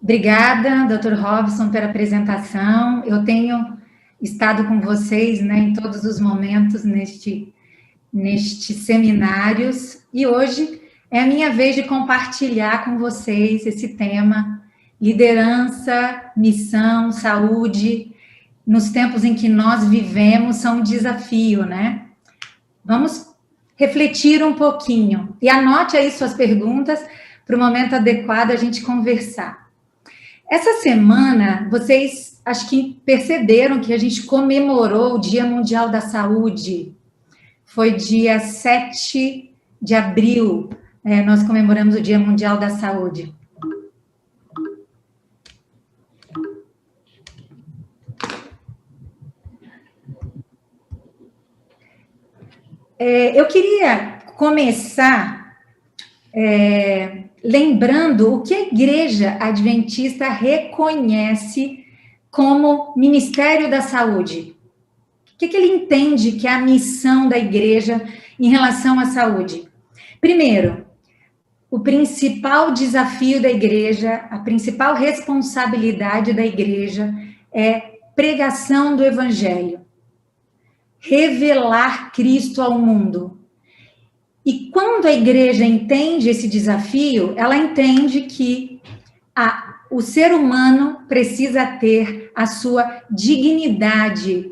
Obrigada, Dr. Robson, pela apresentação. Eu tenho estado com vocês, né, em todos os momentos nestes seminários, e hoje é a minha vez de compartilhar com vocês esse tema: liderança, missão, saúde, nos tempos em que nós vivemos, são um desafio, né? Vamos refletir um pouquinho, e anote aí suas perguntas para o momento adequado a gente conversar. Essa semana, vocês acho que perceberam que a gente comemorou o Dia Mundial da Saúde. Foi dia 7 de abril, nós comemoramos o Dia Mundial da Saúde. Eu queria começar lembrando o que a Igreja Adventista reconhece como Ministério da Saúde. O que ele entende que é a missão da Igreja em relação à saúde? Primeiro, o principal desafio da Igreja, a principal responsabilidade da Igreja é pregação do Evangelho, revelar Cristo ao mundo. E quando a Igreja entende esse desafio, ela entende que o ser humano precisa ter a sua dignidade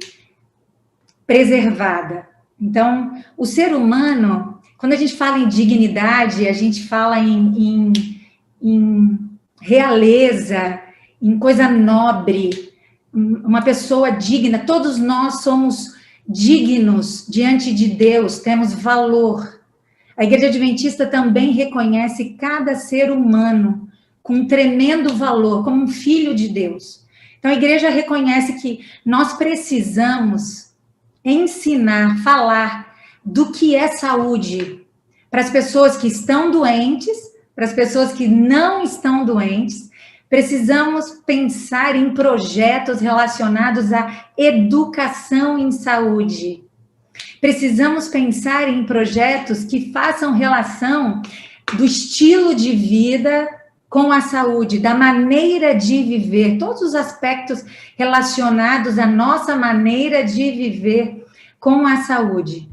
preservada. Então, o ser humano, quando a gente fala em dignidade, a gente fala em realeza, em coisa nobre, uma pessoa digna. Todos nós somos dignos diante de Deus, temos valor. A Igreja Adventista também reconhece cada ser humano com um tremendo valor, como um filho de Deus. Então, a Igreja reconhece que nós precisamos ensinar, falar do que é saúde para as pessoas que estão doentes, para as pessoas que não estão doentes. Precisamos pensar em projetos relacionados à educação em saúde. Precisamos pensar em projetos que façam relação do estilo de vida com a saúde, da maneira de viver, todos os aspectos relacionados à nossa maneira de viver com a saúde.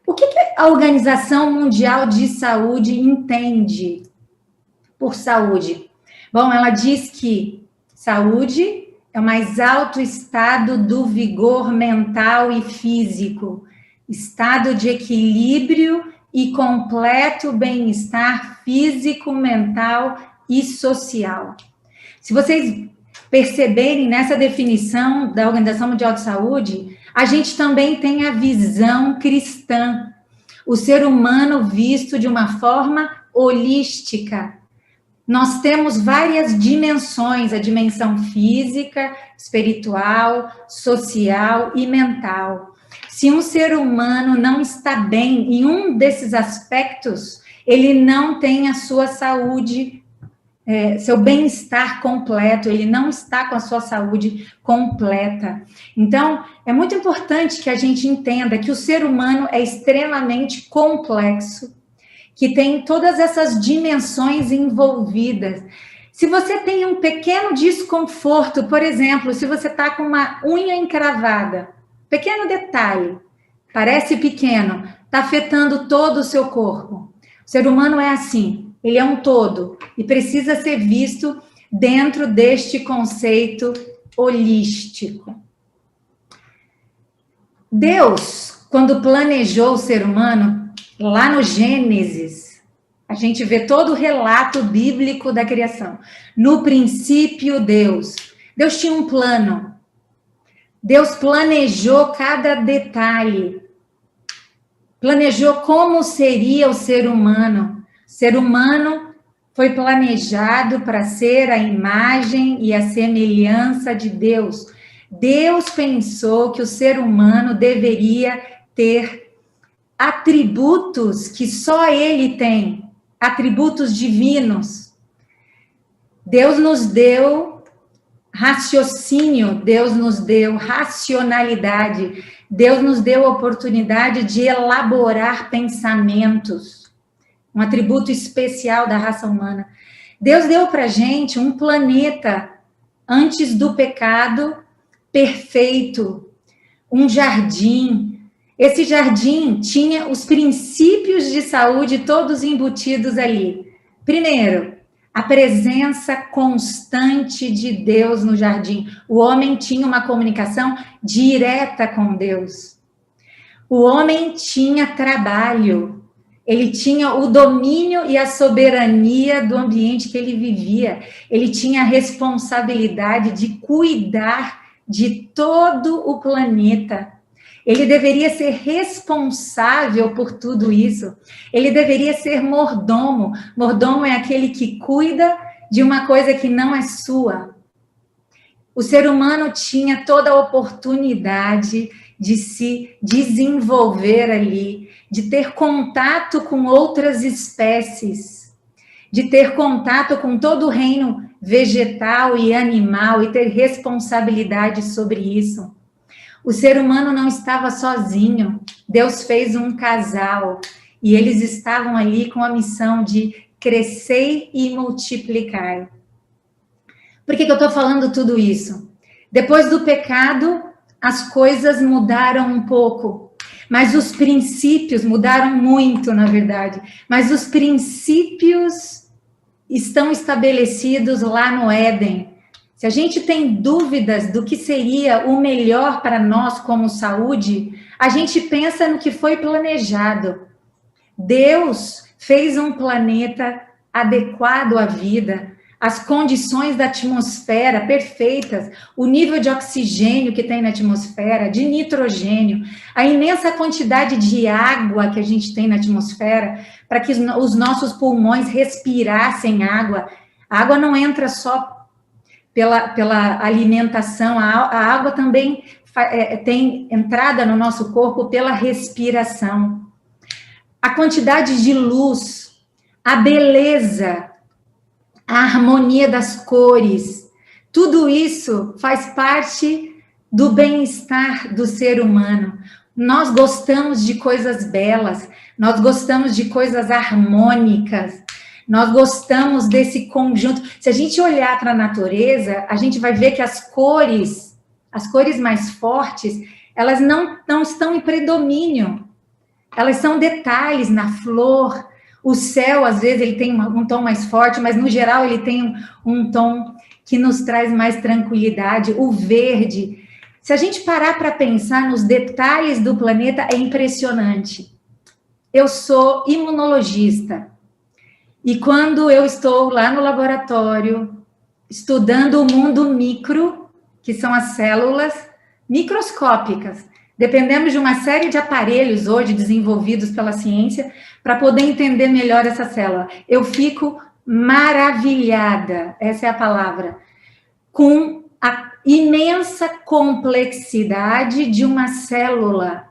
O que a Organização Mundial de Saúde entende por saúde? Bom, ela diz que saúde é o mais alto estado do vigor mental e físico, estado de equilíbrio e completo bem-estar físico, mental e social. Se vocês perceberem nessa definição da Organização Mundial de Saúde, a gente também tem a visão cristã, o ser humano visto de uma forma holística. Nós temos várias dimensões, a dimensão física, espiritual, social e mental. Se um ser humano não está bem em um desses aspectos, ele não tem a sua saúde, seu bem-estar completo, ele não está com a sua saúde completa. Então, é muito importante que a gente entenda que o ser humano é extremamente complexo, que tem todas essas dimensões envolvidas. Se você tem um pequeno desconforto, por exemplo, se você está com uma unha encravada, pequeno detalhe, parece pequeno, está afetando todo o seu corpo. O ser humano é assim, ele é um todo e precisa ser visto dentro deste conceito holístico. Deus, quando planejou o ser humano, lá no Gênesis, a gente vê todo o relato bíblico da criação. No princípio, Deus tinha um plano. Deus planejou cada detalhe. Planejou como seria o ser humano. O ser humano foi planejado para ser a imagem e a semelhança de Deus. Deus pensou que o ser humano deveria ter atributos que só ele tem, atributos divinos. Deus nos deu raciocínio, Deus nos deu racionalidade, Deus nos deu a oportunidade de elaborar pensamentos, um atributo especial da raça humana. Deus deu para a gente um planeta antes do pecado perfeito, um jardim. Esse jardim tinha os princípios de saúde todos embutidos ali. Primeiro, a presença constante de Deus no jardim. O homem tinha uma comunicação direta com Deus. O homem tinha trabalho. Ele tinha o domínio e a soberania do ambiente que ele vivia. Ele tinha a responsabilidade de cuidar de todo o planeta. Ele deveria ser responsável por tudo isso. Ele deveria ser mordomo. Mordomo é aquele que cuida de uma coisa que não é sua. O ser humano tinha toda a oportunidade de se desenvolver ali, de ter contato com outras espécies, de ter contato com todo o reino vegetal e animal e ter responsabilidade sobre isso. O ser humano não estava sozinho. Deus fez um casal e eles estavam ali com a missão de crescer e multiplicar. Por que eu estou falando tudo isso? Depois do pecado, as coisas mudaram um pouco, mas os princípios mudaram muito, na verdade. Mas os princípios estão estabelecidos lá no Éden. Se a gente tem dúvidas do que seria o melhor para nós como saúde, a gente pensa no que foi planejado. Deus fez um planeta adequado à vida, as condições da atmosfera perfeitas, o nível de oxigênio que tem na atmosfera, de nitrogênio, a imensa quantidade de água que a gente tem na atmosfera, para que os nossos pulmões respirassem água. A água não entra só pela alimentação, a água também tem entrada no nosso corpo pela respiração. A quantidade de luz, a beleza, a harmonia das cores, tudo isso faz parte do bem-estar do ser humano. Nós gostamos de coisas belas, nós gostamos de coisas harmônicas, nós gostamos desse conjunto. Se a gente olhar para a natureza, a gente vai ver que as cores mais fortes, elas não estão em predomínio. Elas são detalhes na flor. O céu, às vezes, ele tem um tom mais forte, mas, no geral, ele tem um tom que nos traz mais tranquilidade. O verde. Se a gente parar para pensar nos detalhes do planeta, é impressionante. Eu sou imunologista. E quando eu estou lá no laboratório, estudando o mundo micro, que são as células microscópicas, dependemos de uma série de aparelhos hoje desenvolvidos pela ciência para poder entender melhor essa célula. Eu fico maravilhada, essa é a palavra, com a imensa complexidade de uma célula.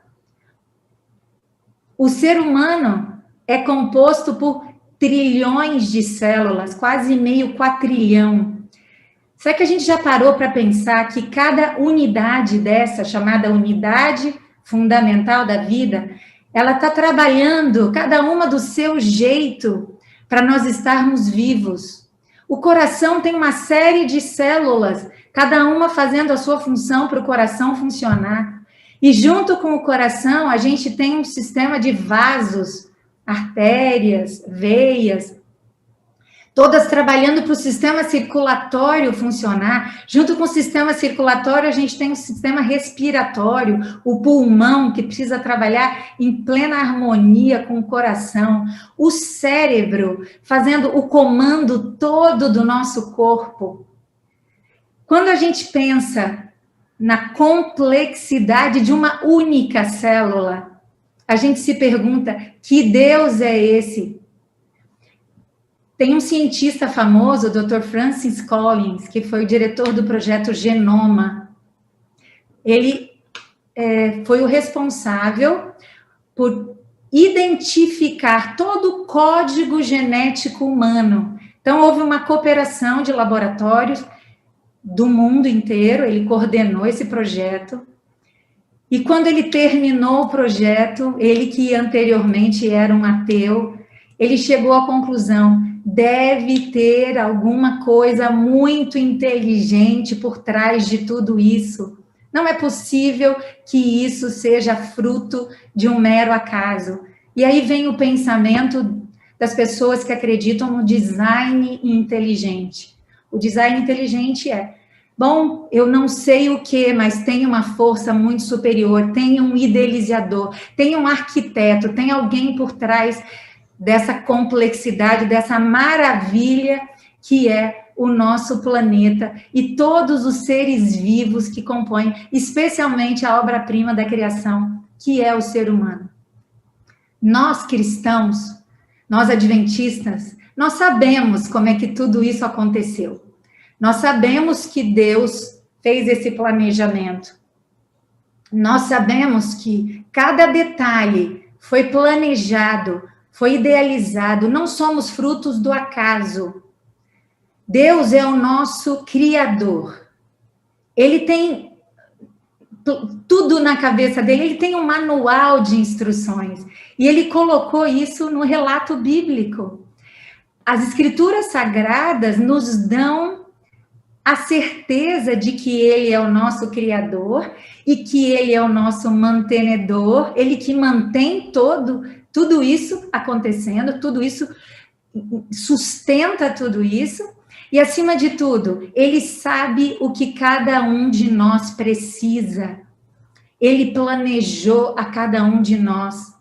O ser humano é composto por trilhões de células, quase meio quatrilhão. Será que a gente já parou para pensar que cada unidade dessa, chamada unidade fundamental da vida, ela está trabalhando, cada uma do seu jeito, para nós estarmos vivos? O coração tem uma série de células, cada uma fazendo a sua função para o coração funcionar. E junto com o coração, a gente tem um sistema de vasos, artérias, veias, todas trabalhando para o sistema circulatório funcionar. Junto com o sistema circulatório, a gente tem um sistema respiratório, o pulmão, que precisa trabalhar em plena harmonia com o coração, o cérebro, fazendo o comando todo do nosso corpo. Quando a gente pensa na complexidade de uma única célula, a gente se pergunta, que Deus é esse? Tem um cientista famoso, o Dr. Francis Collins, que foi o diretor do projeto Genoma. Ele foi o responsável por identificar todo o código genético humano. Então, houve uma cooperação de laboratórios do mundo inteiro, ele coordenou esse projeto. E quando ele terminou o projeto, ele que anteriormente era um ateu, ele chegou à conclusão: deve ter alguma coisa muito inteligente por trás de tudo isso. Não é possível que isso seja fruto de um mero acaso. E aí vem o pensamento das pessoas que acreditam no design inteligente. O design inteligente é: bom, eu não sei o que, mas tem uma força muito superior, tem um idealizador, tem um arquiteto, tem alguém por trás dessa complexidade, dessa maravilha que é o nosso planeta e todos os seres vivos que compõem, especialmente a obra-prima da criação, que é o ser humano. Nós cristãos, nós adventistas, nós sabemos como é que tudo isso aconteceu. Nós sabemos que Deus fez esse planejamento. Nós sabemos que cada detalhe foi planejado, foi idealizado, não somos frutos do acaso. Deus é o nosso Criador. Ele tem tudo na cabeça dele, ele tem um manual de instruções. E ele colocou isso no relato bíblico. As escrituras sagradas nos dão a certeza de que ele é o nosso Criador e que ele é o nosso mantenedor, ele que mantém tudo isso acontecendo, tudo isso sustenta tudo isso, e acima de tudo, ele sabe o que cada um de nós precisa. Ele planejou a cada um de nós.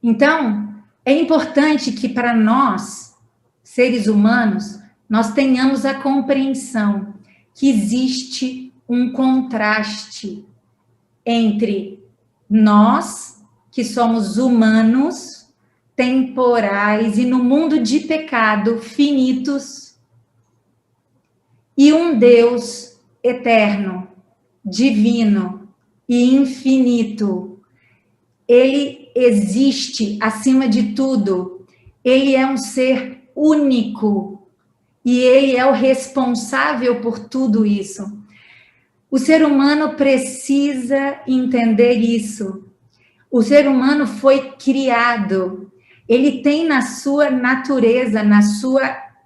Então, é importante que para nós, seres humanos, nós tenhamos a compreensão que existe um contraste entre nós, que somos humanos, temporais e no mundo de pecado, finitos, e um Deus eterno, divino e infinito. Ele existe acima de tudo, ele é um ser único e ele é o responsável por tudo isso. O ser humano precisa entender isso. O ser humano foi criado, ele tem na sua natureza,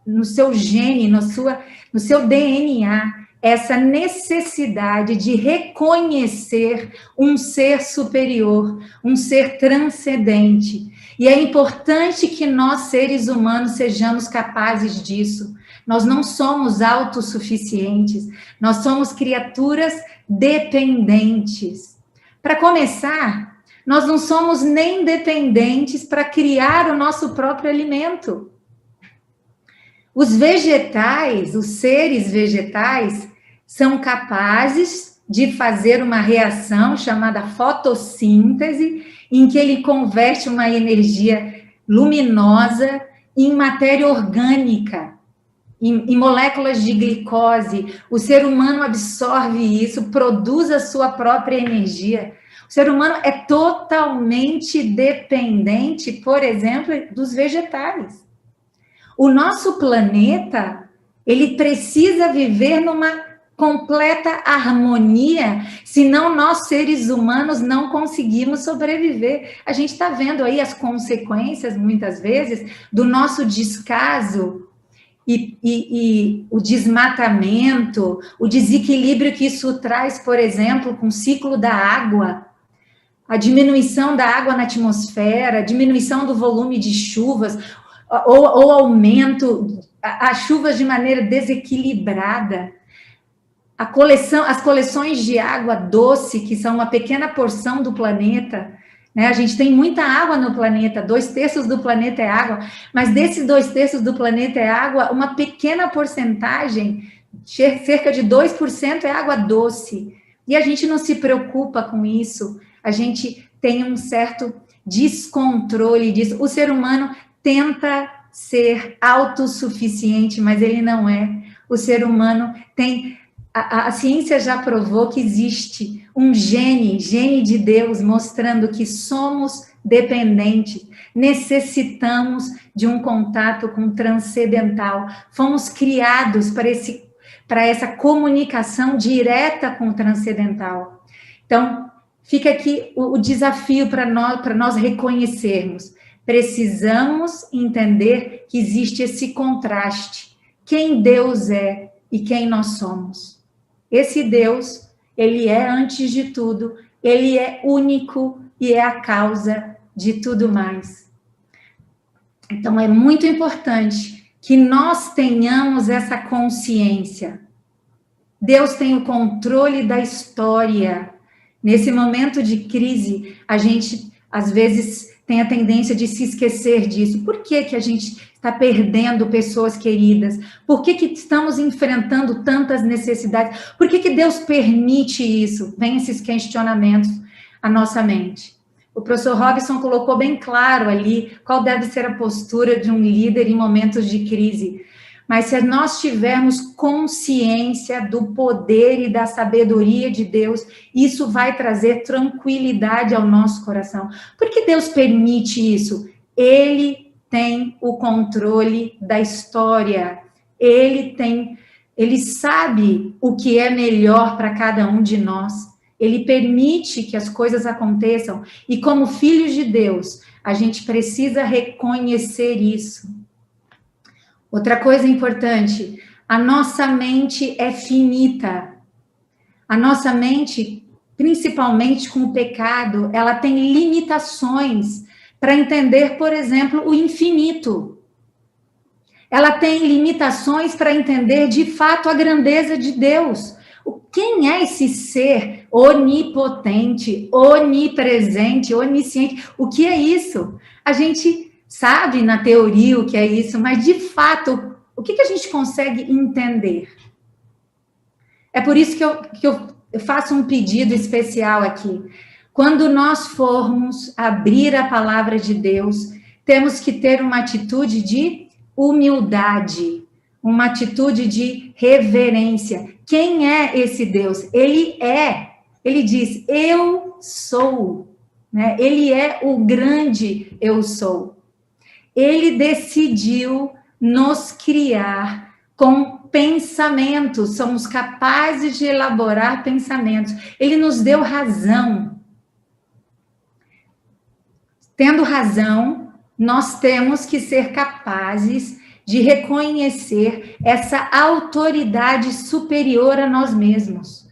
no seu gene, no seu DNA, essa necessidade de reconhecer um ser superior, um ser transcendente. E é importante que nós, seres humanos, sejamos capazes disso. Nós não somos autossuficientes, nós somos criaturas dependentes. Para começar, nós não somos nem dependentes para criar o nosso próprio alimento. Os vegetais, os seres vegetais, são capazes de fazer uma reação chamada fotossíntese, em que ele converte uma energia luminosa em matéria orgânica, em moléculas de glicose. O ser humano absorve isso, produz a sua própria energia. O ser humano é totalmente dependente, por exemplo, dos vegetais. O nosso planeta, ele precisa viver numa completa harmonia, senão nós, seres humanos, não conseguimos sobreviver. A gente está vendo aí as consequências, muitas vezes, do nosso descaso e o desmatamento, o desequilíbrio que isso traz, por exemplo, com o ciclo da água, a diminuição da água na atmosfera, a diminuição do volume de chuvas, ou aumento, as chuvas de maneira desequilibrada, as coleções de água doce, que são uma pequena porção do planeta, né? A gente tem muita água no planeta, 2/3 do planeta é água, mas desses 2/3 do planeta é água, uma pequena porcentagem, cerca de 2% é água doce, e a gente não se preocupa com isso, a gente tem um certo descontrole disso. O ser humano tenta ser autossuficiente, mas ele não é. O ser humano tem... A ciência já provou que existe um gene de Deus, mostrando que somos dependentes, necessitamos de um contato com o transcendental. Fomos criados para essa comunicação direta com o transcendental. Então, fica aqui o desafio para nós reconhecermos. precisamos entender que existe esse contraste. Quem Deus é e quem nós somos. Esse Deus, ele é antes de tudo, ele é único e é a causa de tudo mais. Então, é muito importante que nós tenhamos essa consciência. Deus tem o controle da história. Nesse momento de crise, a gente, às vezes, tem a tendência de se esquecer disso. Por que a gente está perdendo pessoas queridas? Por que estamos enfrentando tantas necessidades? Por que Deus permite isso? Vem esses questionamentos à nossa mente. O professor Robson colocou bem claro ali qual deve ser a postura de um líder em momentos de crise. Mas se nós tivermos consciência do poder e da sabedoria de Deus, isso vai trazer tranquilidade ao nosso coração. Por que Deus permite isso? Ele tem o controle da história. Ele sabe o que é melhor para cada um de nós. Ele permite que as coisas aconteçam. E como filhos de Deus, a gente precisa reconhecer isso. Outra coisa importante, a nossa mente é finita. A nossa mente, principalmente com o pecado, ela tem limitações para entender, por exemplo, o infinito. Ela tem limitações para entender, de fato, a grandeza de Deus. Quem é esse ser onipotente, onipresente, onisciente? O que é isso? A gente sabe na teoria o que é isso, mas de fato, o que a gente consegue entender? É por isso que eu faço um pedido especial aqui. Quando nós formos abrir a palavra de Deus, temos que ter uma atitude de humildade, uma atitude de reverência. Quem é esse Deus? Ele diz, eu sou, né? Ele é o grande eu sou. Ele decidiu nos criar com pensamentos, somos capazes de elaborar pensamentos. Ele nos deu razão. Tendo razão, nós temos que ser capazes de reconhecer essa autoridade superior a nós mesmos.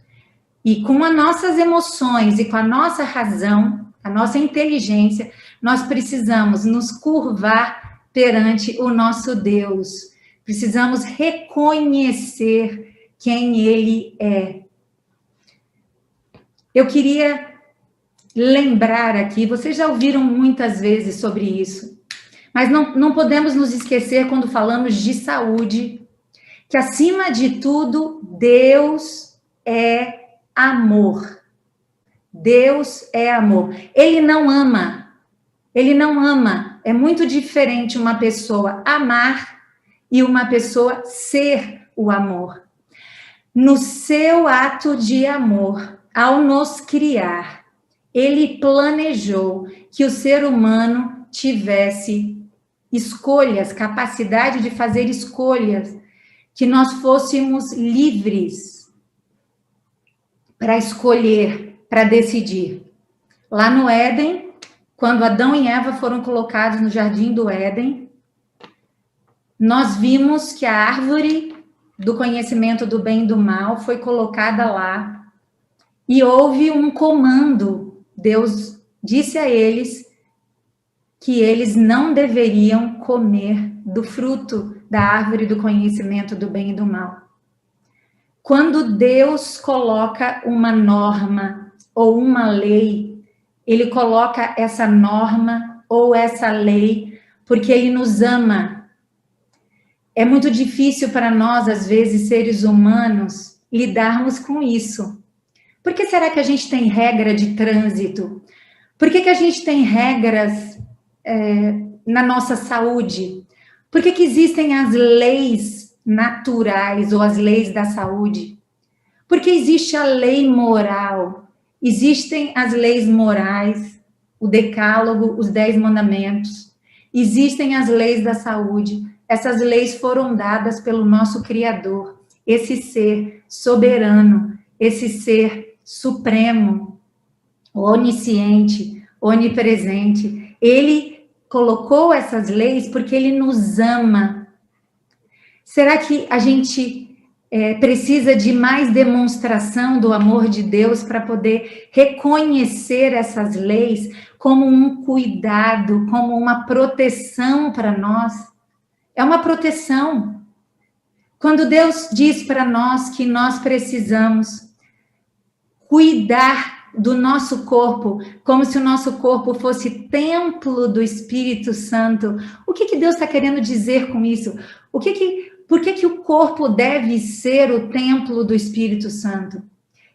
E com as nossas emoções e com a nossa razão, a nossa inteligência, nós precisamos nos curvar perante o nosso Deus. Precisamos reconhecer quem Ele é. Eu queria lembrar aqui, vocês já ouviram muitas vezes sobre isso, mas não podemos nos esquecer, quando falamos de saúde, que, acima de tudo, Deus é amor. Deus é amor. Ele não ama. Ele não ama. É muito diferente uma pessoa amar e uma pessoa ser o amor. No seu ato de amor, ao nos criar, Ele planejou que o ser humano tivesse escolhas, capacidade de fazer escolhas, que nós fôssemos livres para escolher, para decidir. Lá no Éden, quando Adão e Eva foram colocados no jardim do Éden, nós vimos que a árvore do conhecimento do bem e do mal foi colocada lá e houve um comando. Deus disse a eles que eles não deveriam comer do fruto da árvore do conhecimento do bem e do mal. Quando Deus coloca uma norma ou uma lei, Ele coloca essa norma ou essa lei porque Ele nos ama. É muito difícil para nós, às vezes, seres humanos, lidarmos com isso. Por que será que a gente tem regra de trânsito? Por que a gente tem regras na nossa saúde? Por que existem as leis naturais ou as leis da saúde? Porque existe a lei moral, existem as leis morais, o decálogo, os 10 mandamentos, existem as leis da saúde. Essas leis foram dadas pelo nosso Criador, esse ser soberano, esse ser supremo, onisciente, onipresente. Ele colocou essas leis porque Ele nos ama. Será que a gente precisa de mais demonstração do amor de Deus para poder reconhecer essas leis como um cuidado, como uma proteção para nós? É uma proteção. Quando Deus diz para nós que nós precisamos cuidar do nosso corpo, como se o nosso corpo fosse templo do Espírito Santo, o que Deus está querendo dizer com isso? Por que o corpo deve ser o templo do Espírito Santo?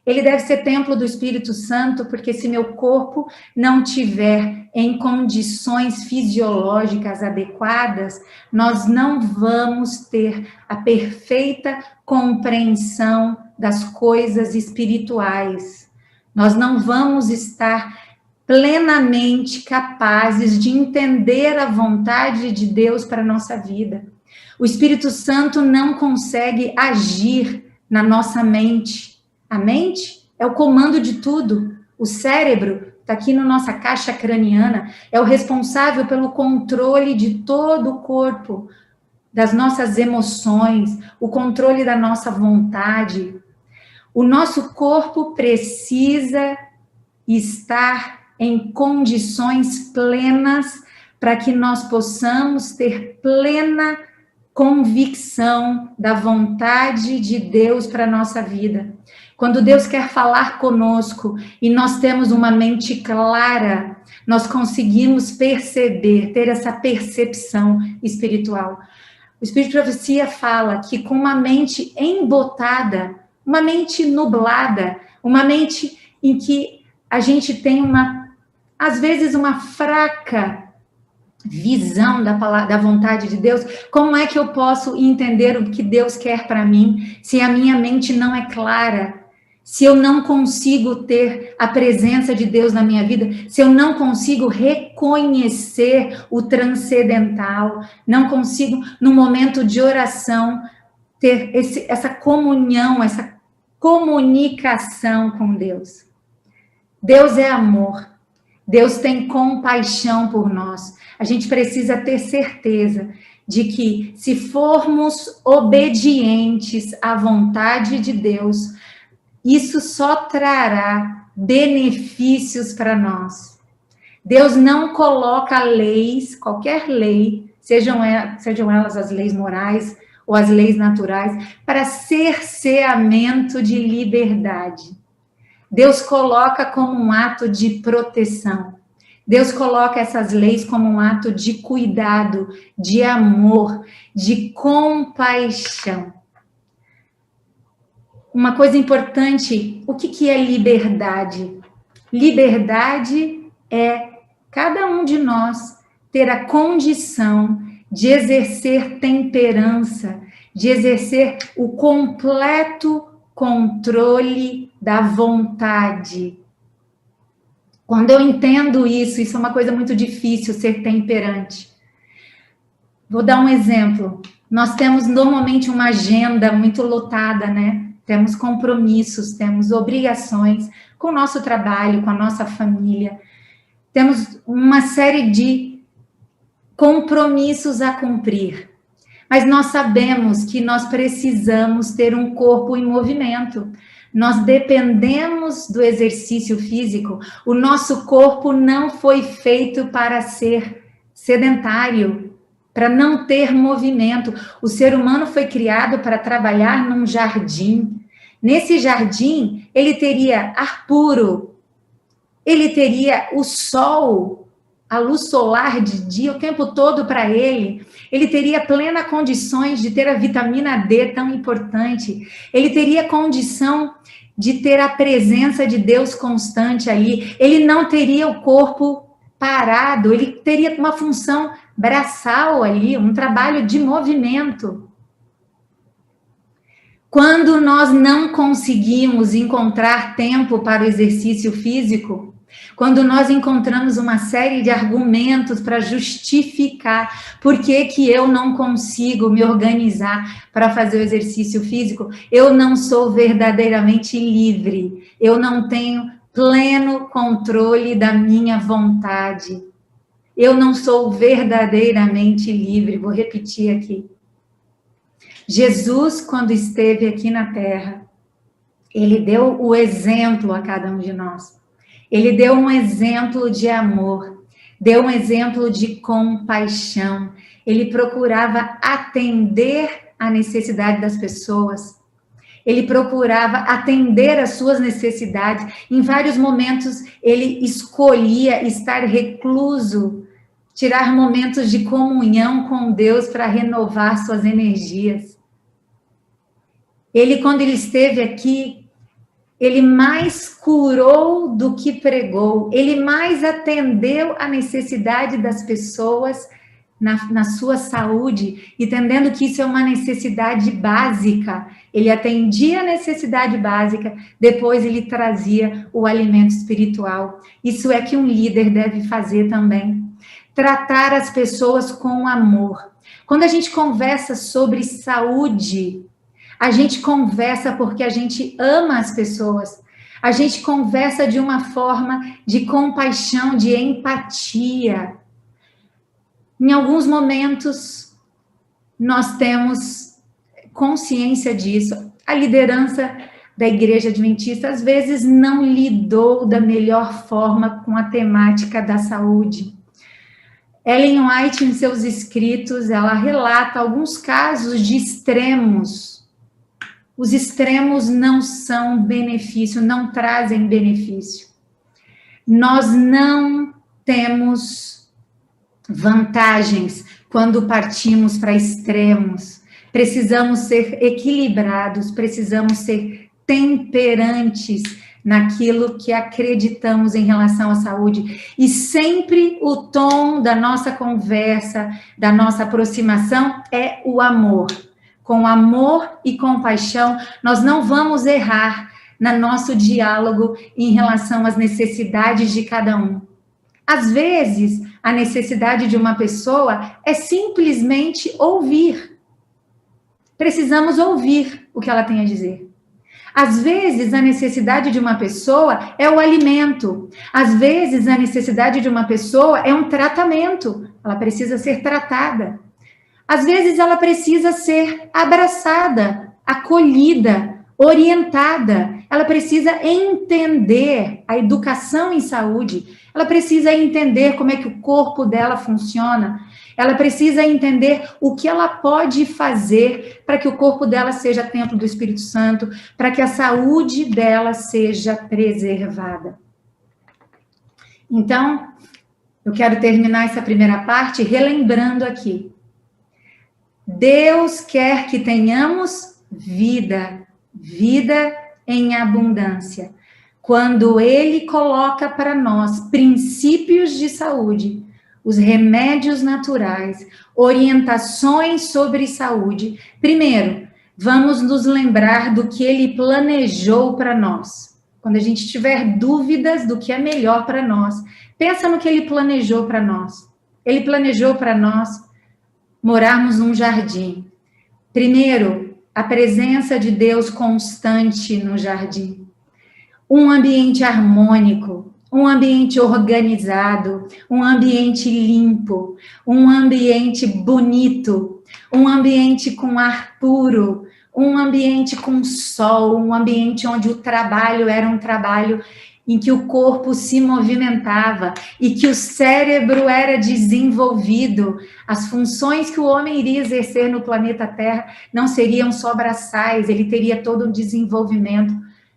Ele deve ser templo do Espírito Santo porque se meu corpo não tiver em condições fisiológicas adequadas, nós não vamos ter a perfeita compreensão das coisas espirituais. Nós não vamos estar plenamente capazes de entender a vontade de Deus para a nossa vida. O Espírito Santo não consegue agir na nossa mente. A mente é o comando de tudo. O cérebro está aqui na nossa caixa craniana, é o responsável pelo controle de todo o corpo, das nossas emoções, o controle da nossa vontade. O nosso corpo precisa estar em condições plenas para que nós possamos ter plena convicção da vontade de Deus para a nossa vida. Quando Deus quer falar conosco e nós temos uma mente clara, nós conseguimos perceber, ter essa percepção espiritual. O Espírito de Profecia fala que com uma mente embotada, uma mente nublada, uma mente em que a gente tem às vezes uma fraca visão da vontade de Deus, como é que eu posso entender o que Deus quer para mim se a minha mente não é clara? Se eu não consigo ter a presença de Deus na minha vida, se eu não consigo reconhecer o transcendental, não consigo, no momento de oração, ter essa comunhão, essa comunicação com Deus. Deus é amor. Deus tem compaixão por nós. A gente precisa ter certeza de que, se formos obedientes à vontade de Deus, isso só trará benefícios para nós. Deus não coloca leis, qualquer lei, sejam elas as leis morais ou as leis naturais, para cerceamento de liberdade. Deus coloca como um ato de proteção. Deus coloca essas leis como um ato de cuidado, de amor, de compaixão. Uma coisa importante, o que é liberdade? Liberdade é cada um de nós ter a condição de exercer temperança, de exercer o completo controle da vontade. Quando eu entendo isso é uma coisa muito difícil, ser temperante. Vou dar um exemplo. Nós temos normalmente uma agenda muito lotada, né? Temos compromissos, temos obrigações com o nosso trabalho, com a nossa família. Temos uma série de compromissos a cumprir. Mas nós sabemos que nós precisamos ter um corpo em movimento. Nós dependemos do exercício físico. O nosso corpo não foi feito para ser sedentário, para não ter movimento. O ser humano foi criado para trabalhar num jardim. Nesse jardim, ele teria ar puro, ele teria o sol, a luz solar de dia o tempo todo para ele. Ele teria plena condições de ter a vitamina D tão importante. Ele teria condição de ter a presença de Deus constante ali. Ele não teria o corpo parado, ele teria uma função braçal ali, um trabalho de movimento. Quando nós não conseguimos encontrar tempo para o exercício físico, quando nós encontramos uma série de argumentos para justificar por que eu não consigo me organizar para fazer o exercício físico, eu não sou verdadeiramente livre, eu não tenho pleno controle da minha vontade. eu não sou verdadeiramente livre. Vou repetir aqui. Jesus, quando esteve aqui na Terra, ele deu o exemplo a cada um de nós. Ele deu um exemplo de amor, deu um exemplo de compaixão. Ele procurava atender a necessidade das pessoas. Ele procurava atender às suas necessidades. Em vários momentos, ele escolhia estar recluso, tirar momentos de comunhão com Deus para renovar suas energias. Ele, quando ele esteve aqui, ele mais curou do que pregou. Ele mais atendeu a necessidade das pessoas na sua saúde, entendendo que isso é uma necessidade básica. Ele atendia a necessidade básica, depois ele trazia o alimento espiritual. Isso é que um líder deve fazer também. Tratar as pessoas com amor. Quando a gente conversa sobre saúde, a gente conversa porque a gente ama as pessoas. A gente conversa de uma forma de compaixão, de empatia. Em alguns momentos, nós temos consciência disso. A liderança da Igreja Adventista, às vezes, não lidou da melhor forma com a temática da saúde. Ellen White, em seus escritos, ela relata alguns casos de extremos. Os extremos não são benefício, não trazem benefício. Nós não temos vantagens quando partimos para extremos. Precisamos ser equilibrados, precisamos ser temperantes naquilo que acreditamos em relação à saúde. E sempre o tom da nossa conversa, da nossa aproximação é o amor. Com amor e compaixão, nós não vamos errar no nosso diálogo em relação às necessidades de cada um. Às vezes, a necessidade de uma pessoa é simplesmente ouvir. Precisamos ouvir o que ela tem a dizer. Às vezes, a necessidade de uma pessoa é o alimento. Às vezes, a necessidade de uma pessoa é um tratamento. Ela precisa ser tratada. Às vezes, ela precisa ser abraçada, acolhida, orientada. Ela precisa entender a educação em saúde. Ela precisa entender como é que o corpo dela funciona. Ela precisa entender o que ela pode fazer para que o corpo dela seja templo do Espírito Santo, para que a saúde dela seja preservada. Então, eu quero terminar essa primeira parte relembrando aqui. Deus quer que tenhamos vida, vida em abundância. Quando Ele coloca para nós princípios de saúde, os remédios naturais, orientações sobre saúde, primeiro, vamos nos lembrar do que Ele planejou para nós. Quando a gente tiver dúvidas do que é melhor para nós, pensa no que Ele planejou para nós. Ele planejou para nós morarmos num jardim. Primeiro, a presença de Deus constante no jardim. Um ambiente harmônico, um ambiente organizado, um ambiente limpo, um ambiente bonito, um ambiente com ar puro, um ambiente com sol, um ambiente onde o trabalho era um trabalho em que o corpo se movimentava e que o cérebro era desenvolvido. As funções que o homem iria exercer no planeta Terra não seriam só braçais, ele teria todo um desenvolvimento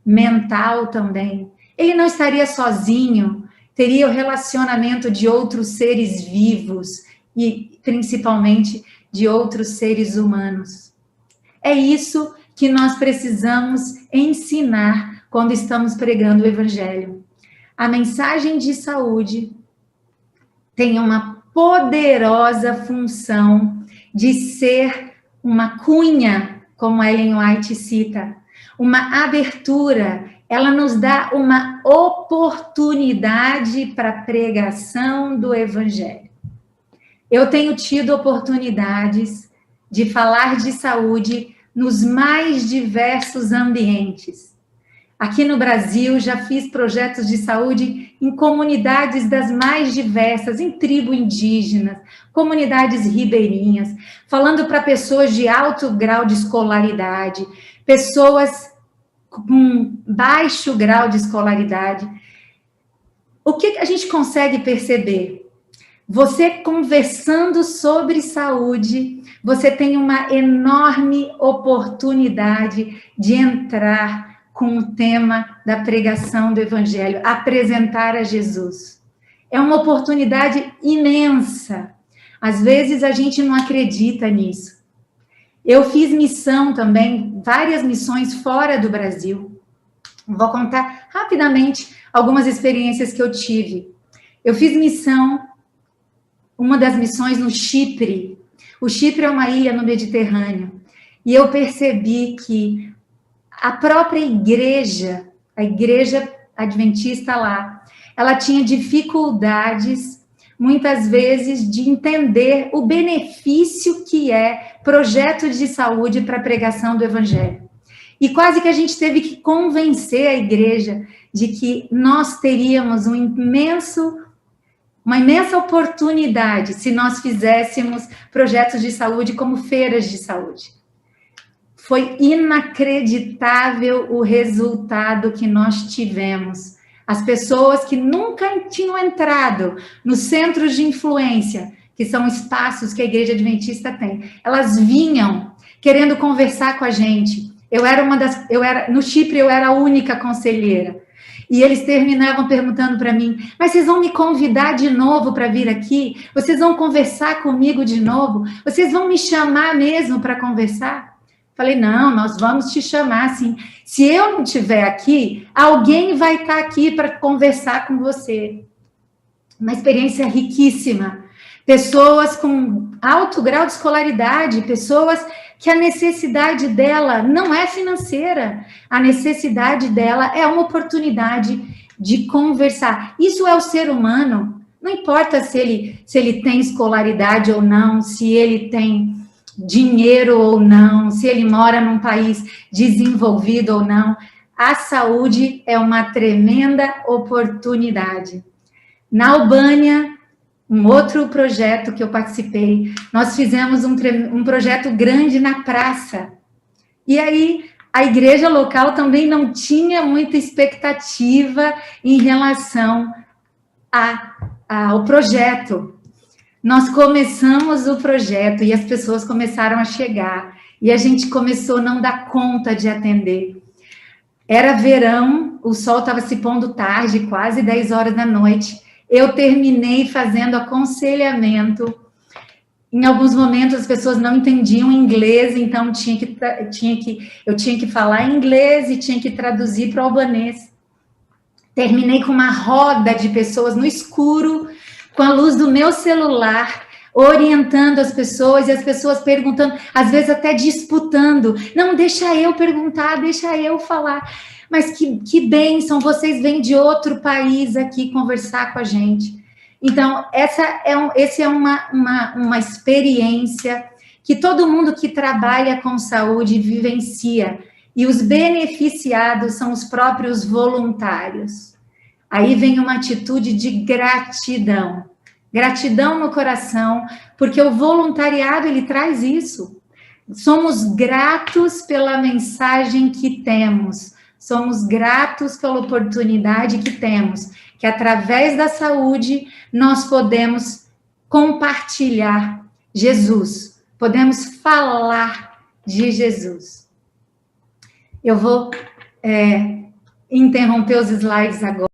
mental também. Ele não estaria sozinho, teria o relacionamento de outros seres vivos e principalmente de outros seres humanos. É isso que nós precisamos ensinar quando estamos pregando o Evangelho. A mensagem de saúde tem uma poderosa função de ser uma cunha, como Ellen White cita, uma abertura. Ela nos dá uma oportunidade para a pregação do Evangelho. Eu tenho tido oportunidades de falar de saúde nos mais diversos ambientes. Aqui no Brasil, já fiz projetos de saúde em comunidades das mais diversas, em tribo indígenas, comunidades ribeirinhas, falando para pessoas de alto grau de escolaridade, pessoas com baixo grau de escolaridade. O que a gente consegue perceber? Você conversando sobre saúde, você tem uma enorme oportunidade de entrar com o tema da pregação do Evangelho, apresentar a Jesus. É uma oportunidade imensa. Às vezes a gente não acredita nisso. Eu fiz missão também, várias missões fora do Brasil. Vou contar rapidamente algumas experiências que eu tive. Eu fiz missão, uma das missões no Chipre. O Chipre é uma ilha no Mediterrâneo. E eu percebi que a própria igreja, a igreja adventista lá, ela tinha dificuldades, muitas vezes, de entender o benefício que é projeto de saúde para a pregação do Evangelho. E quase que a gente teve que convencer a igreja de que nós teríamos uma imensa oportunidade se nós fizéssemos projetos de saúde como feiras de saúde. Foi inacreditável o resultado que nós tivemos. As pessoas que nunca tinham entrado nos centros de influência, que são espaços que a Igreja Adventista tem, elas vinham querendo conversar com a gente. No Chipre eu era a única conselheira. E eles terminavam perguntando para mim, mas vocês vão me convidar de novo para vir aqui? Vocês vão conversar comigo de novo? Vocês vão me chamar mesmo para conversar? Falei, não, nós vamos te chamar, sim. Se eu não estiver aqui, alguém vai estar aqui para conversar com você. Uma experiência riquíssima. Pessoas com alto grau de escolaridade, pessoas que a necessidade dela não é financeira, a necessidade dela é uma oportunidade de conversar. Isso é o ser humano, não importa se ele tem escolaridade ou não, se ele tem dinheiro ou não, se ele mora num país desenvolvido ou não, a saúde é uma tremenda oportunidade. Na Albânia, um outro projeto que eu participei, nós fizemos um projeto grande na praça. E aí, a igreja local também não tinha muita expectativa em relação ao projeto. Nós começamos o projeto e as pessoas começaram a chegar. E a gente começou a não dar conta de atender. Era verão, o sol estava se pondo tarde, quase 10 horas da noite. Eu terminei fazendo aconselhamento. Em alguns momentos as pessoas não entendiam inglês, então eu tinha que falar inglês e tinha que traduzir para o albanês. Terminei com uma roda de pessoas no escuro, com a luz do meu celular, orientando as pessoas e as pessoas perguntando, às vezes até disputando. Não, deixa eu perguntar, deixa eu falar. Mas que bênção, vocês vêm de outro país aqui conversar com a gente. Então, essa é uma experiência que todo mundo que trabalha com saúde vivencia. E os beneficiados são os próprios voluntários. Aí vem uma atitude de gratidão. Gratidão no coração, porque o voluntariado, ele traz isso. Somos gratos pela mensagem que temos. Somos gratos pela oportunidade que temos, que através da saúde nós podemos compartilhar Jesus, podemos falar de Jesus. Eu vou interromper os slides agora.